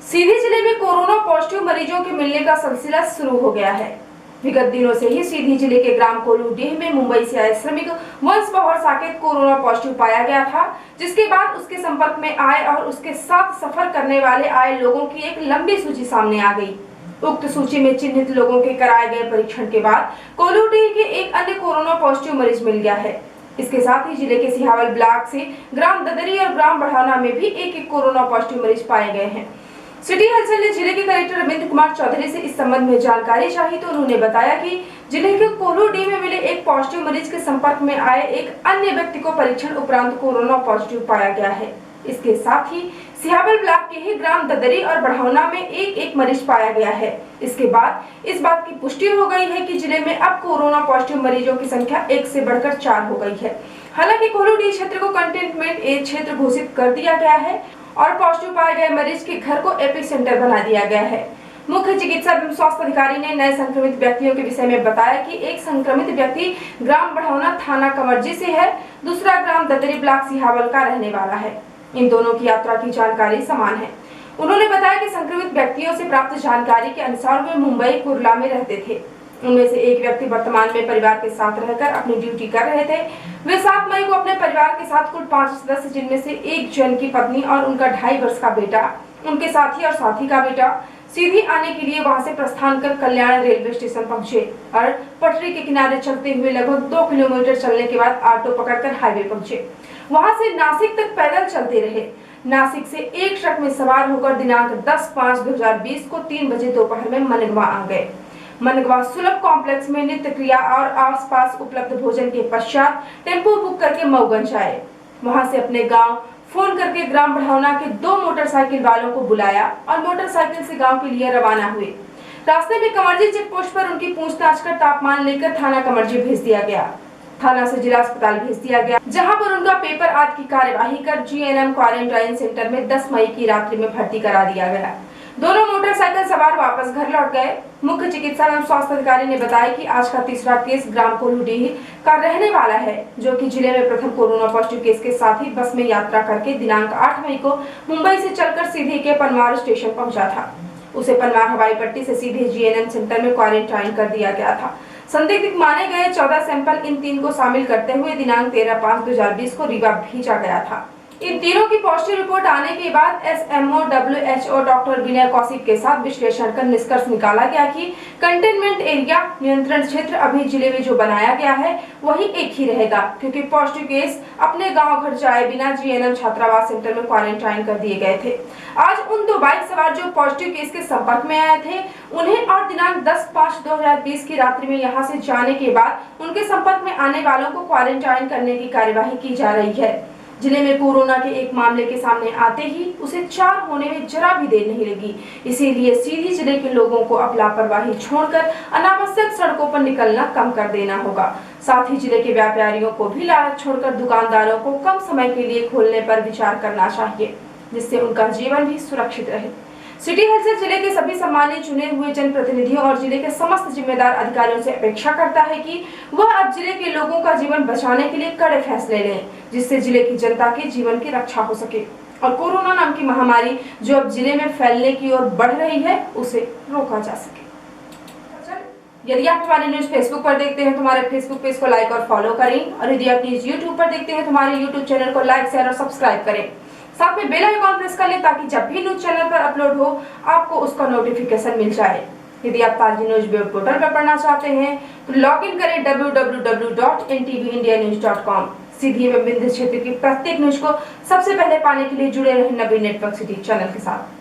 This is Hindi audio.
सीधी जिले में कोरोना पॉजिटिव मरीजों के मिलने का सिलसिला शुरू हो गया है। विगत दिनों से ही सीधी जिले के ग्राम कोलूडीह में मुंबई से आए श्रमिक वंश बहर साकेत कोरोना पॉजिटिव पाया गया था, जिसके बाद उसके संपर्क में आए और उसके साथ सफर करने वाले आए लोगों की एक लंबी सूची सामने आ गई। उक्त सूची में चिन्हित लोगों के कराए गए परीक्षण के बाद कोलूडीह के एक अन्य कोरोना पॉजिटिव मरीज मिल गया है। इसके साथ ही जिले के सिहावल ब्लॉक से ग्राम ददरी और ग्राम बढ़ाना में भी एक कोरोना पॉजिटिव मरीज पाए गए हैं। सिटी हलचल ने जिले के कलेक्टर रविंद्र कुमार चौधरी से इस संबंध में जानकारी चाही तो उन्होंने बताया कि जिले के कोलूडीह में मिले एक पॉजिटिव मरीज के संपर्क में आए एक अन्य व्यक्ति को परीक्षण उपरांत कोरोना पॉजिटिव पाया गया है। इसके साथ ही सिहावल ब्लॉक के ही ग्राम ददरी और बढ़ौना में एक मरीज पाया गया है। इसके बाद इस बात की पुष्टि हो गई है कि जिले में अब कोरोना पॉजिटिव मरीजों की संख्या 1 से बढ़कर 4 हो गई है। हालांकि कोलूडीह क्षेत्र को कंटेनमेंट क्षेत्र घोषित कर दिया गया है और पॉजिटिव पाए गए मरीज के घर को एपिक सेंटर बना दिया गया है। मुख्य चिकित्सा एवं स्वास्थ्य अधिकारी ने नए संक्रमित व्यक्तियों के विषय में बताया कि एक संक्रमित व्यक्ति ग्राम बढ़ौना थाना कमरजी से है, दूसरा ग्राम ददरी ब्लॉक सिहावल का रहने वाला है। इन दोनों की यात्रा की जानकारी समान है। उन्होंने बताया कि संक्रमित व्यक्तियों से प्राप्त जानकारी के अनुसार वे मुंबई कुर्ला में रहते थे। उनमें से एक व्यक्ति वर्तमान में परिवार के साथ रहकर अपनी ड्यूटी कर रहे थे। वे 7 मई को अपने परिवार के साथ कुल 5 सदस्य, जिनमें से एक जन की पत्नी और उनका 2.5 वर्ष का बेटा, उनके साथी और साथी का बेटा सीधी आने के लिए वहां से प्रस्थान कर कल्याण रेलवे स्टेशन पहुंचे और पटरी के किनारे चलते हुए लगभग 2 किलोमीटर चलने के बाद ऑटो पकड़कर हाईवे पहुंचे। वहां से नासिक तक पैदल चलते रहे। नासिक से एक ट्रक में सवार होकर दिनांक 10/5/2020 को 3 बजे दोपहर में मनगवा आ गए। मनगवा सुलभ कॉम्प्लेक्स में नित्य क्रिया और आसपास उपलब्ध भोजन के पश्चात टेम्पो बुक करके मऊगंज आए। वहां से अपने गांव फोन करके ग्राम बढ़ौना के 2 मोटरसाइकिल वालों को बुलाया और मोटरसाइकिल से गांव के लिए रवाना हुए। रास्ते में कमरजी चेक पोस्ट पर उनकी पूछताछ कर तापमान लेकर थाना कमरजी भेज दिया गया। थाना से जिला अस्पताल भेज दिया गया, जहां पर उनका पेपर आदि की कार्यवाही कर GNM क्वारंटाइन सेंटर में 10 मई की रात्रि में भर्ती करा दिया गया। दोनों मोटरसाइकिल सवार वापस घर लौट गए। मुख्य चिकित्सा एवं स्वास्थ्य अधिकारी ने बताया कि आज का तीसरा केस ग्राम कोलूडीह का रहने वाला है, जो कि जिले में प्रथम कोरोना पॉजिटिव केस के साथ ही बस में यात्रा करके दिनांक 8 मई को मुंबई से चलकर सीधे के पनवार स्टेशन पहुंचा था। उसे पनवार हवाई पट्टी से सीधे GNM सेंटर में क्वारंटाइन कर दिया गया था। संदिग्ध माने गए 14 सैंपल इन 3 को शामिल करते हुए दिनांक 13/5/2020 को रीवा भेजा गया था। इन तीनों की पॉजिटिव रिपोर्ट आने के बाद SMO WHO डॉक्टर विनय कौशिक के साथ विश्लेषण कर निष्कर्ष निकाला गया कि कंटेनमेंट एरिया नियंत्रण क्षेत्र अभी जिले में जो बनाया गया है वही एक ही रहेगा, क्योंकि पॉजिटिव केस अपने गांव घर जाए बिना GNM छात्रावास सेंटर में क्वारंटाइन कर दिए गए थे। आज उन 2 बाइक सवार जो पॉजिटिव केस के संपर्क में आए थे, उन्हें और दिनांक 10/5/2020 की रात्रि में यहां से जाने के बाद उनके संपर्क में आने वालों को क्वारंटाइन करने की कार्यवाही की जा रही है। जिले में कोरोना के एक मामले के सामने आते ही उसे 4 होने में जरा भी देर नहीं लगी। इसीलिए सीधी जिले के लोगों को अब लापरवाही छोड़कर अनावश्यक सड़कों पर निकलना कम कर देना होगा। साथ ही जिले के व्यापारियों को भी लालच छोड़कर दुकानदारों को कम समय के लिए खोलने पर विचार करना चाहिए, जिससे उनका जीवन भी सुरक्षित रहे। सिटी हलचल जिले के सभी सम्मानित चुने हुए जनप्रतिनिधियों और जिले के समस्त जिम्मेदार अधिकारियों से अपेक्षा करता है कि वह अब जिले के लोगों का जीवन बचाने के लिए कड़े फैसले लें, जिससे जिले की जनता के जीवन की रक्षा हो सके और कोरोना नाम की महामारी जो अब जिले में फैलने की ओर बढ़ रही है उसे रोका जा सके। यदि आप हमारी न्यूज फेसबुक पर देखते हैं तो हमारे फेसबुक पेज को लाइक और फॉलो करें, और यदि आप न्यूज यूट्यूब पर देखते हैं तो हमारे यूट्यूब चैनल को लाइक, शेयर और सब्सक्राइब करें। साथ में बेल आइकॉन प्रेस कर लें ताकि जब भी न्यूज चैनल पर अपलोड हो आपको उसका नोटिफिकेशन मिल जाए। यदि आप ताजी न्यूज वेब पोर्टल पर पढ़ना चाहते हैं तो लॉग इन करें www.ntvindyanews.com। सीधी एवं विंध्य क्षेत्र की प्रत्येक न्यूज को सबसे पहले पाने के लिए जुड़े रहें नवीन नेटवर्क सिटी चैनल के साथ।